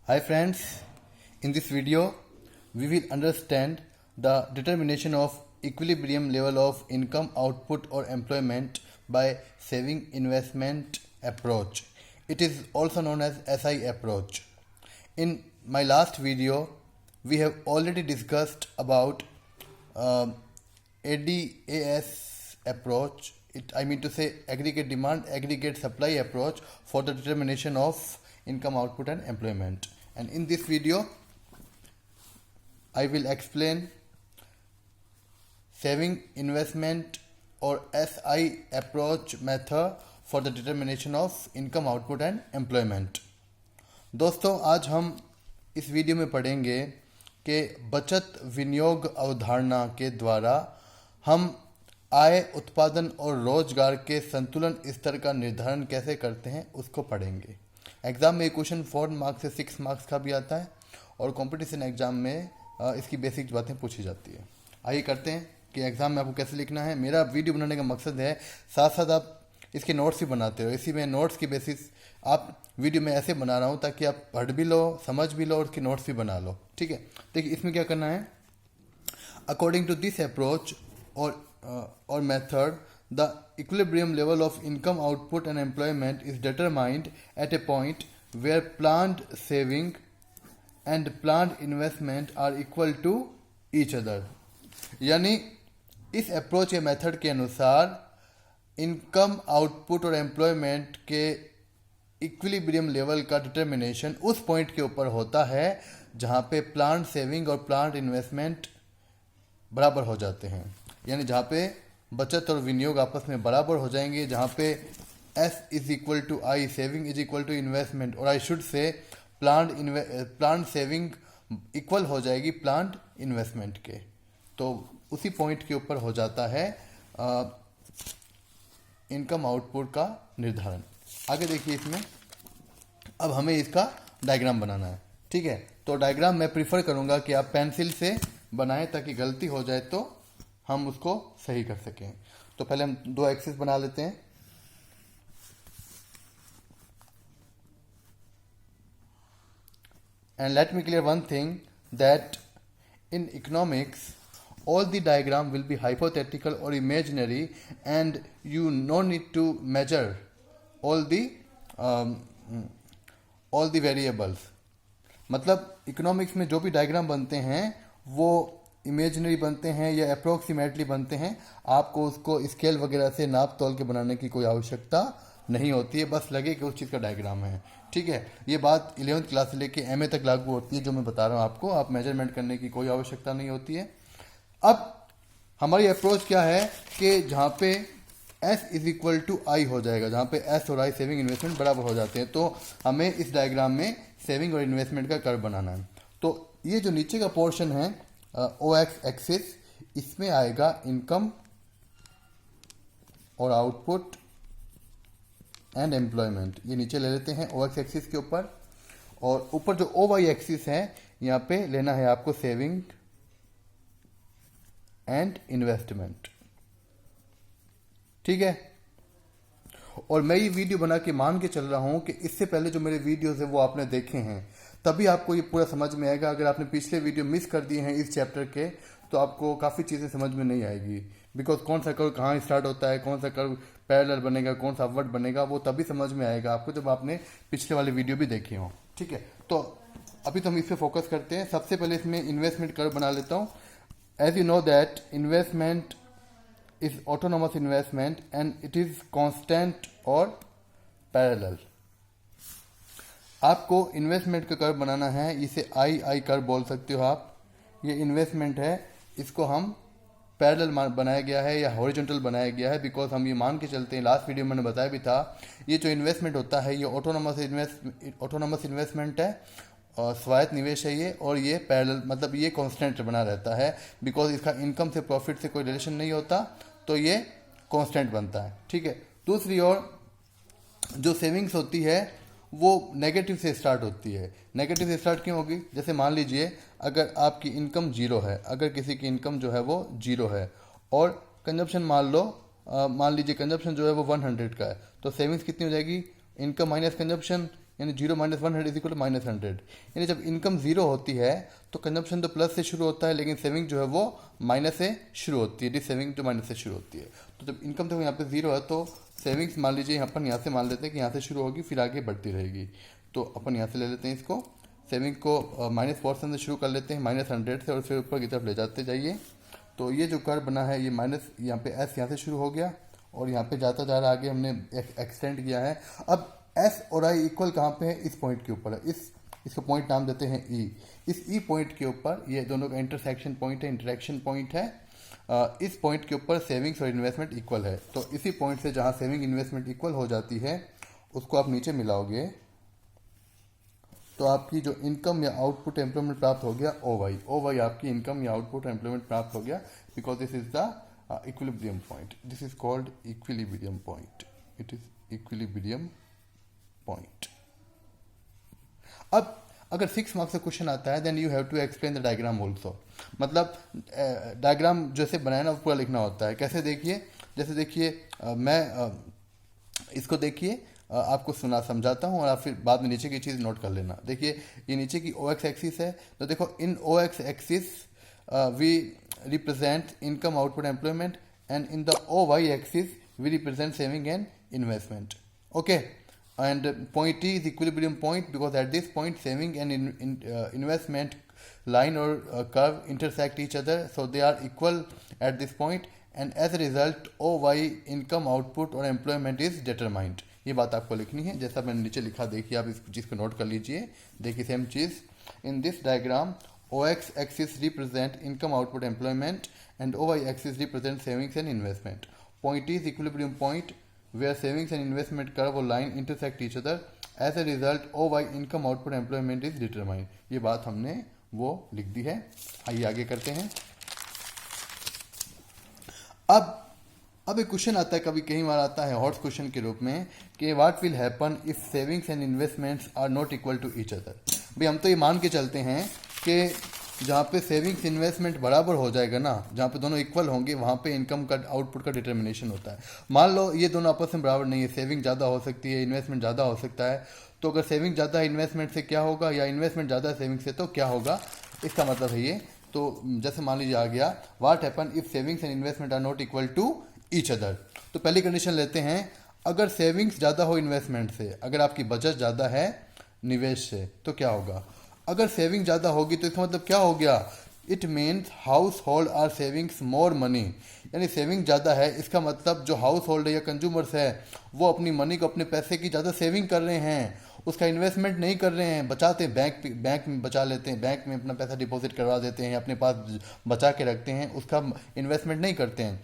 Hi friends, in this video we will understand the determination of equilibrium level of income output or employment by saving investment approach. It is also known as SI approach. In my last video we have already discussed about ADAS approach. I mean to say aggregate demand, aggregate supply approach for the determination of income output and employment. And in this video I will explain saving investment or SI approach method for the determination of income output and employment. दोस्तों आज हम इस video में पढ़ेंगे कि बचत विनियोग अवधारणा के द्वारा हम आय, उत्पादन और रोजगार के संतुलन स्तर का निर्धारण कैसे करते हैं उसको पढ़ेंगे। एग्ज़ाम में क्वेश्चन 4 मार्क्स से 6 मार्क्स का भी आता है और कंपटीशन एग्ज़ाम में इसकी बेसिक बातें पूछी जाती है। आइए करते हैं कि एग्ज़ाम में आपको कैसे लिखना है। मेरा वीडियो बनाने का मकसद है साथ साथ आप इसके नोट्स भी बनाते हो। इसी में नोट्स की बेसिस आप वीडियो में ऐसे बना रहा हूँ ताकि आप पढ़ भी लो, समझ भी लो और उसके नोट्स भी बना लो। ठीक है, देखिए इसमें क्या करना है। According to this approach or method, the equilibrium level of income output and employment is determined at a point where planned saving and planned investment are equal to each other. यानी इस अप्रोच या method के अनुसार income output और employment के equilibrium level का determination उस point के ऊपर होता है जहाँ पे प्लान्ड सेविंग और प्लान्ड इन्वेस्टमेंट बराबर हो जाते हैं। यानी जहाँ पे बचत और विनियोग आपस में बराबर हो जाएंगे, जहाँ पे S is equal to I, saving is equal to investment, और I should say planned saving equal हो जाएगी प्लान्ड इन्वेस्टमेंट के, तो उसी पॉइंट के ऊपर हो जाता है इनकम आउटपुट का निर्धारण। आगे देखिए इसमें अब हमें इसका डायग्राम बनाना है। ठीक है, तो डायग्राम मैं प्रीफर करूँगा कि आप पेंसिल से बनाएं ताकि गलती हो जाए तो हम उसको सही कर सकें। तो पहले हम दो एक्सिस बना लेते हैं। And let me clear one thing that in economics all the diagram will be hypothetical or imaginary and you no need to measure all the variables। मतलब इकोनॉमिक्स में जो भी डायग्राम बनते हैं वो इमेजिनरी बनते हैं या अप्रोक्सीमेटली बनते हैं। आपको उसको स्केल वगैरह से नाप तोल के बनाने की कोई आवश्यकता नहीं होती है, बस लगे कि उस चीज़ का डायग्राम है। ठीक है, ये बात 11th क्लास से लेके MA तक लागू होती है जो मैं बता रहा हूँ आपको। आप मेजरमेंट करने की कोई आवश्यकता नहीं होती है। अब हमारी अप्रोच क्या है कि जहाँ पे S इज इक्वल टू आई हो जाएगा, जहाँ पे S और I सेविंग इन्वेस्टमेंट बराबर हो जाते हैं, तो हमें इस डायग्राम में सेविंग और इन्वेस्टमेंट का कर्व बनाना है। तो ये जो नीचे का पोर्शन है OX एक्सिस, इसमें आएगा इनकम और आउटपुट एंड एम्प्लॉयमेंट। ये नीचे ले लेते हैं OX एक्सिस के ऊपर, और ऊपर जो OY एक्सिस है यहाँ पे लेना है आपको सेविंग एंड इन्वेस्टमेंट। ठीक है, और मैं ये वीडियो बना के मान के चल रहा हूं कि इससे पहले जो मेरे वीडियोस है वो आपने देखे हैं, तभी आपको ये पूरा समझ में आएगा। अगर आपने पिछले वीडियो मिस कर दिए हैं इस चैप्टर के तो आपको काफ़ी चीज़ें समझ में नहीं आएगी। बिकॉज कौन सा कर्व कहाँ स्टार्ट होता है, कौन सा कर्व पैरेलल बनेगा, कौन सा अपवर्ड बनेगा, वो तभी समझ में आएगा आपको जब आपने पिछले वाले वीडियो भी देखे हों। ठीक है, तो अभी तो हम इस पर फोकस करते हैं। सबसे पहले इसमें इन्वेस्टमेंट कर्व बना लेता हूँ। As you know that investment is autonomous investment and it is constant और parallel। आपको इन्वेस्टमेंट का कर्व बनाना है, इसे आई कर्व बोल सकते हो आप। ये इन्वेस्टमेंट है, इसको हम पैरेलल बनाया गया है या हॉरिजॉन्टल बनाया गया है, बिकॉज हम ये मान के चलते हैं, लास्ट वीडियो में मैंने बताया भी था, ये जो इन्वेस्टमेंट होता है ये ऑटोनोमस इन्वेस्टमेंट है और स्वायत्त निवेश है ये, और ये पैरेलल मतलब ये कांस्टेंट बना रहता है, बिकॉज इसका इनकम से प्रॉफिट से कोई रिलेशन नहीं होता, तो ये कांस्टेंट बनता है। ठीक है, दूसरी ओर जो सेविंग्स होती है वो नेगेटिव से स्टार्ट होती है। नेगेटिव से स्टार्ट क्यों होगी? जैसे मान लीजिए अगर आपकी इनकम जीरो है, अगर किसी की इनकम जो है वो जीरो है और कंजप्शन मान लीजिए कंजप्शन जो है वो 100 का है, तो सेविंग्स कितनी हो जाएगी? इनकम माइनस कंजप्शन यानी 0 minus 100 is equal to minus 100। यानी जब इनकम जीरो होती है तो कंजम्पशन तो प्लस से शुरू होता है, लेकिन सेविंग जो है वो माइनस से शुरू होती है, सेविंग जो माइनस से शुरू होती है। तो जब इनकम तो यहाँ पे जीरो है तो सेविंग्स मान लीजिए यहाँ से मान लेते हैं कि यहाँ से शुरू होगी फिर आगे बढ़ती रहेगी। तो अपन यहाँ से ले लेते हैं इसको, सेविंग को माइनस पोर्शन से शुरू कर लेते हैं माइनस 100 से और फिर ऊपर की तरफ ले जाते जाइए। तो ये जो कर्व बना है ये माइनस यहाँ पे एस यहाँ से शुरू हो गया और यहाँ पे जाता जा रहा आगे हमने एक्सटेंड किया है। अब एस और आई इक्वल कहाँ पे है, इस पॉइंट के ऊपर है। इसको पॉइंट नाम देते हैं ई। इस ई पॉइंट के ऊपर ये दोनों का इंटरसेक्शन पॉइंट है, इंटरेक्शन पॉइंट है। इस पॉइंट के ऊपर सेविंग्स और इन्वेस्टमेंट इक्वल है। तो इसी पॉइंट से जहाँ सेविंग इन्वेस्टमेंट इक्वल हो जाती है उसको आप नीचे मिलाओगे तो आपकी जो इनकम या आउटपुट एम्प्लॉयमेंट प्राप्त हो गया ओ वाई आपकी इनकम या आउटपुट एम्प्लॉयमेंट प्राप्त हो गया, because this is the equilibrium point. This is called equilibrium point, it is equilibrium point. अब अगर 6 मार्क्स का क्वेश्चन आता है then you have to explain the diagram also. मतलब डायग्राम जैसे बनाया ना वो पूरा लिखना होता है। कैसे देखिए, जैसे देखिए मैं इसको देखिए आपको सुना समझाता हूँ और आप फिर बाद में नीचे की चीज़ नोट कर लेना। देखिए ये नीचे की ओ एक्स एक्सिस है, तो देखो in O X axis we represent income output employment and in the O Y axis we represent saving and investment. Okay, and point T is equilibrium point because at this point saving and investment line or curve intersect each other, so they are equal at this point and as a result OY income output or employment is determined। ये बात आपको लिखनी है जैसा मैंने नीचे लिखा, देखिए आप इस चीज़ को नोट कर लीजिए। देखिए same cheese, in this diagram OX axis represent income output employment and OY axis represent savings and investment। Point T is equilibrium point where savings and investment curve or line intersect each other, as a result OY income output employment is determined। ये बात हमने वो लिख दी है। आइए आगे करते हैं। अब एक क्वेश्चन आता है, कभी कई बार आता है हॉट क्वेश्चन के रूप में कि what will happen if savings and investments are not equal to each other. भाई हम तो ये मान के चलते हैं कि जहाँ पे सेविंग्स इन्वेस्टमेंट बराबर हो जाएगा ना, जहाँ पे दोनों इक्वल होंगे वहाँ पे इनकम का आउटपुट का डिटर्मिनेशन होता है। मान लो ये दोनों आपस में बराबर नहीं है, सेविंग ज़्यादा हो सकती है, इन्वेस्टमेंट ज़्यादा हो सकता है। तो अगर सेविंग ज़्यादा है इन्वेस्टमेंट से क्या होगा, या इन्वेस्टमेंट ज़्यादा है सेविंग से तो क्या होगा, इसका मतलब है ये। तो जैसे मान लीजिए आ गया what happen if savings and investment are not equal to each other. तो पहली कंडीशन लेते हैं, अगर सेविंग्स ज़्यादा हो इन्वेस्टमेंट से, अगर आपकी बचत ज़्यादा है निवेश से तो क्या होगा। अगर सेविंग ज़्यादा होगी तो इसका मतलब क्या हो गया, it means household are savings more money. यानी सेविंग ज़्यादा है इसका मतलब जो हाउस होल्ड है या कंज्यूमर्स है वो अपनी मनी को, अपने पैसे की ज़्यादा सेविंग कर रहे हैं, उसका इन्वेस्टमेंट नहीं कर रहे हैं, बचाते हैं बैंक में बचा लेते हैं, बैंक में अपना पैसा डिपॉजिट करवा देते हैं, अपने पास बचा के रखते हैं, उसका इन्वेस्टमेंट नहीं करते हैं।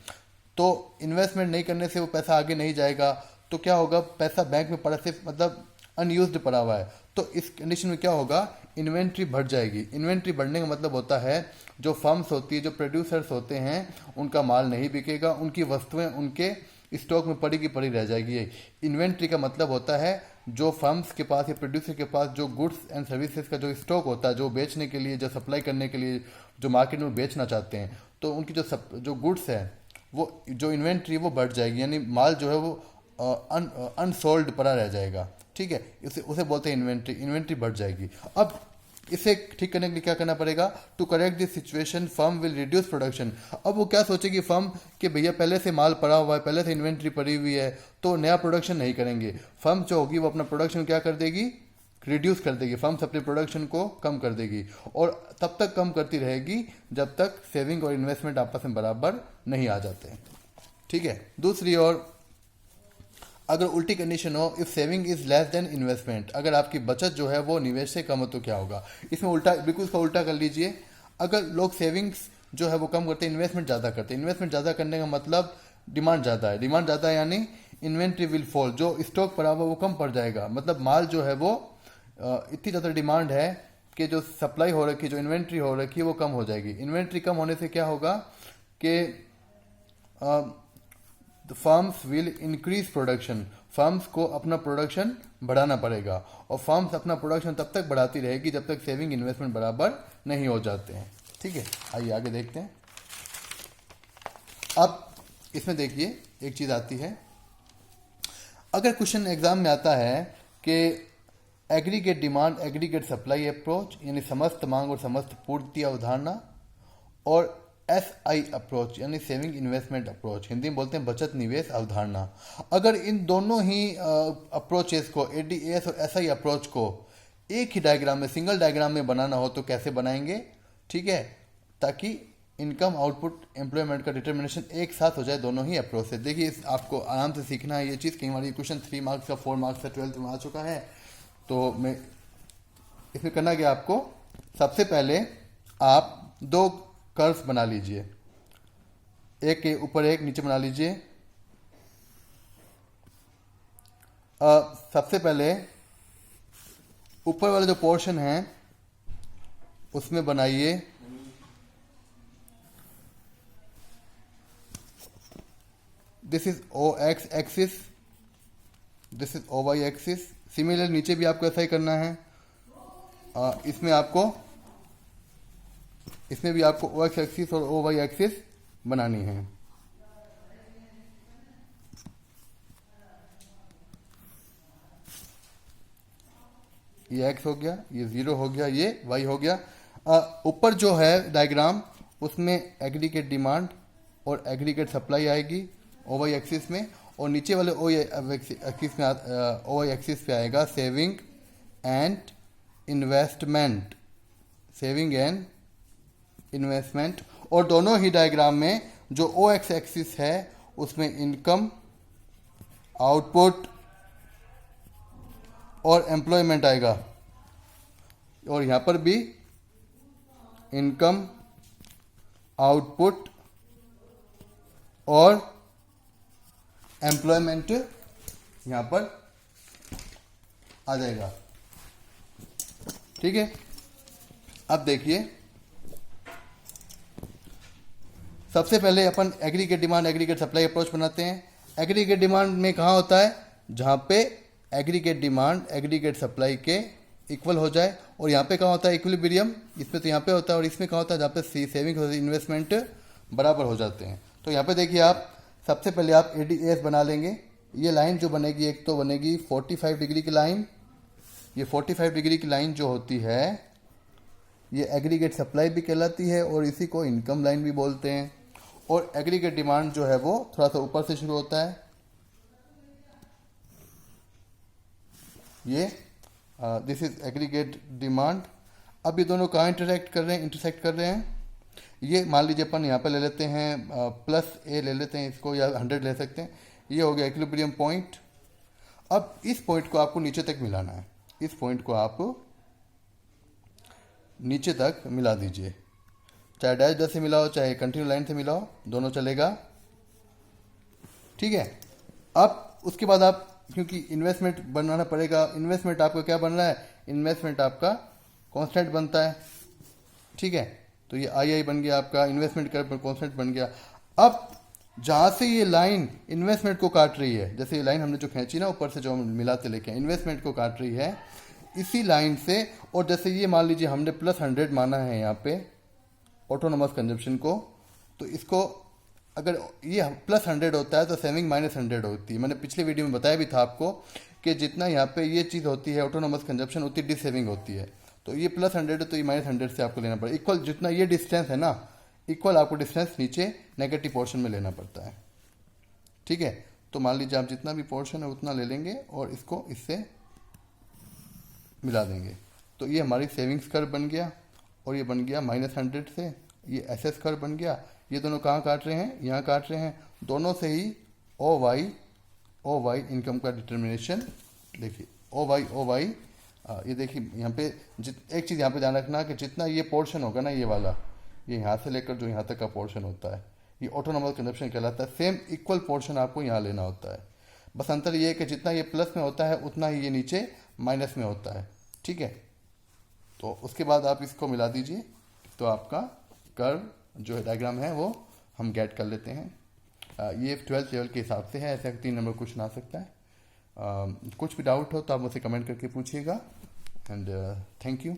तो इन्वेस्टमेंट नहीं करने से वो पैसा आगे नहीं जाएगा, तो क्या होगा, पैसा बैंक में पड़ा सिर्फ मतलब अनयूज्ड पड़ा हुआ है। तो इस कंडीशन में क्या होगा, इन्वेंट्री बढ़ जाएगी। इन्वेंट्री बढ़ने का मतलब होता है जो फर्म्स होती है, जो प्रोड्यूसर्स होते हैं, उनका माल नहीं बिकेगा, उनकी वस्तुएं उनके स्टॉक में पड़ी की पड़ी रह जाएगी। इन्वेंट्री का मतलब होता है जो फर्म्स के पास या प्रोड्यूसर के पास जो गुड्स एंड सर्विसेज का जो स्टॉक होता है, जो बेचने के लिए, जो सप्लाई करने के लिए, जो मार्केट में बेचना चाहते हैं, तो उनकी जो गुड्स है वो जो इन्वेंट्री वो बढ़ जाएगी, यानी माल जो है वो अनसोल्ड पड़ा रह जाएगा। ठीक है, उसे बोलते हैं इन्वेंट्री। इन्वेंट्री बढ़ जाएगी। अब इसे ठीक करने के लिए क्या करना पड़ेगा, to correct this situation firm will reduce production. अब वो क्या सोचेगी फर्म कि भैया पहले से माल पड़ा हुआ है, पहले से इन्वेंट्री पड़ी हुई है, तो नया प्रोडक्शन नहीं करेंगे। फर्म जो होगी वो अपना प्रोडक्शन क्या कर देगी, रिड्यूस कर देगी। फर्म्स अपने प्रोडक्शन को कम कर देगी और तब तक कम करती रहेगी जब तक सेविंग और इन्वेस्टमेंट आपस में बराबर नहीं आ जाते। ठीक है, दूसरी ओर अगर उल्टी कंडीशन हो, if saving is less than investment, अगर आपकी बचत जो है वो निवेश से कम हो तो क्या होगा। इसमें उल्टा, बिल्कुल इसका उल्टा कर लीजिए। अगर लोग सेविंग्स जो है वो कम करते हैं, इन्वेस्टमेंट ज़्यादा करते हैं। इन्वेस्टमेंट ज़्यादा करने का मतलब डिमांड ज़्यादा है, डिमांड ज़्यादा है यानी इन्वेंट्री विल फॉल, जो स्टॉक पड़ा हुआ वो कम पड़ जाएगा। मतलब माल जो है वो इतनी ज़्यादा डिमांड है कि जो सप्लाई हो रखी है, जो इन्वेंट्री हो रखी है वो कम हो जाएगी। इन्वेंट्री कम होने से क्या होगा कि firms will increase production, firms को अपना प्रोडक्शन बढ़ाना पड़ेगा और फर्म्स अपना प्रोडक्शन तब तक बढ़ाती रहेगी जब तक सेविंग इन्वेस्टमेंट बराबर नहीं हो जाते हैं। ठीक है, आइए आगे देखते हैं। अब इसमें देखिए एक चीज़ आती है, अगर क्वेश्चन एग्जाम में आता है कि aggregate demand aggregate supply approach यानी समस्त मांग और समस्त पूर्ति अवधारणा, और SI अप्रोच यानी सेविंग इन्वेस्टमेंट अप्रोच, हिंदी में बोलते हैं बचत निवेश अवधारणा। अगर इन दोनों ही अप्रोचेस को, ADAS और SI अप्रोच को एक ही डायग्राम में, सिंगल डायग्राम में बनाना हो तो कैसे बनाएंगे, ठीक है, ताकि इनकम आउटपुट एम्प्लॉयमेंट का डिटर्मिनेशन एक साथ हो जाए दोनों ही अप्रोच से। देखिए आपको आराम से सीखना है ये चीज़। कई बार ये क्वेश्चन 3 मार्क्स का, 4 मार्क्स का 12th में आ चुका है। तो मैं इसमें करना क्या आपको, सबसे पहले आप 2 कर्व्स बना लीजिए, एक के ऊपर एक नीचे बना लीजिए। सबसे पहले ऊपर वाला जो पोर्शन है उसमें बनाइए this is OX axis, this is OY axis. Similar नीचे भी आपको ऐसा ही करना है। इसमें भी आपको OX एक्सिस और OY एक्सिस बनानी है। ये X हो गया, ये 0 हो गया, ये Y हो गया। ऊपर जो है डायग्राम उसमें एग्रीगेट डिमांड और एग्रीगेट सप्लाई आएगी OY एक्सिस में, और नीचे वाले OY एक्सिस पे आएगा saving and investment, saving and investment. और दोनों ही डायग्राम में जो OX एक्सिस है उसमें इनकम, आउटपुट और एम्प्लॉयमेंट आएगा, और यहां पर भी इनकम, आउटपुट और एम्प्लॉयमेंट यहां पर आ जाएगा। ठीक है, अब देखिए सबसे पहले अपन aggregate demand aggregate supply approach बनाते हैं। एग्रीगेट डिमांड में कहाँ होता है, जहाँ पे एग्रीगेट डिमांड एग्रीगेट सप्लाई के इक्वल हो जाए, और यहाँ पे कहाँ होता है इक्विलिब्रियम, इसमें तो यहाँ पे होता है, और इसमें कहाँ होता है जहाँ पे सेविंग और इन्वेस्टमेंट बराबर हो जाते हैं। तो यहाँ पे देखिए आप सबसे पहले आप ADAS बना लेंगे। ये लाइन जो बनेगी, एक तो बनेगी 45 डिग्री की लाइन। ये 45 डिग्री की लाइन जो होती है ये एग्रीगेट सप्लाई भी कहलाती है, और इसी को इनकम लाइन भी बोलते हैं। और एग्रीगेट डिमांड जो है वो थोड़ा सा ऊपर से शुरू होता है, ये दिस इज एग्रीगेट डिमांड। अब ये दोनों कहाँ इंटरेक्ट कर रहे हैं, इंटरसेक्ट कर रहे हैं। ये मान लीजिए अपन यहाँ पे ले लेते हैं +A ले लेते हैं इसको, या 100 ले सकते हैं। ये हो गया इक्विलिब्रियम पॉइंट। अब इस पॉइंट को आपको नीचे तक मिलाना है, इस पॉइंट को आप नीचे तक मिला दीजिए, चाहे डैश डैश से मिलाओ चाहे कंटिन्यू लाइन से मिलाओ, दोनों चलेगा। ठीक है, अब उसके बाद आप, क्योंकि इन्वेस्टमेंट बनाना पड़ेगा, इन्वेस्टमेंट आपका क्या बन रहा है, इन्वेस्टमेंट आपका कांस्टेंट बनता है। ठीक है, तो ये II बन गया आपका, इन्वेस्टमेंट का कांस्टेंट बन गया। अब जहाँ से ये लाइन इन्वेस्टमेंट को काट रही है, जैसे ये लाइन हमने जो खींची ना ऊपर से, जो हम मिलाते लेके इन्वेस्टमेंट को काट रही है, इसी लाइन से, और जैसे ये मान लीजिए हमने +100 माना है यहाँ पे ऑटोनोमस कंजप्शन को, तो इसको अगर ये +100 होता है तो सेविंग -100 होती है। मैंने पिछले वीडियो में बताया भी था आपको कि जितना यहाँ पे ये चीज़ होती है ऑटोनोमस कंजप्शन, उतनी डिसेविंग होती है। तो ये +100 है तो ये -100 से आपको लेना पड़ेगा। इक्वल जितना ये डिस्टेंस है ना, इक्वल आपको डिस्टेंस नीचे नेगेटिव पोर्शन में लेना पड़ता है। ठीक है, तो मान लीजिए आप जितना भी पोर्शन है उतना ले लेंगे और इसको इससे मिला देंगे। तो ये हमारी सेविंग्स कर्व बन गया, और ये बन गया -100 से, ये SS कर्व बन गया। ये दोनों कहाँ काट रहे हैं, यहाँ काट रहे हैं, दोनों से ही OY इनकम का डिटर्मिनेशन। देखिए OY ये देखिए यहाँ पे एक चीज़ यहाँ पे ध्यान रखना कि जितना ये पोर्शन होगा ना, ये वाला, ये यहाँ से लेकर जो यहाँ तक का पोर्शन होता है, ये ऑटोनोमस कंजप्शन कहलाता है। सेम इक्वल पोर्शन आपको यहाँ लेना होता है, बस अंतर ये है कि जितना ये प्लस में होता है उतना ही ये नीचे माइनस में होता है। ठीक है, तो उसके बाद आप इसको मिला दीजिए, तो आपका कर्व जो डायग्राम है वो हम गेट कर लेते हैं। ये 12th लेवल के हिसाब से है, ऐसा 3 नंबर क्वेश्चन आ सकता है। कुछ भी डाउट हो तो आप मुझसे कमेंट करके पूछिएगा, एंड थैंक यू।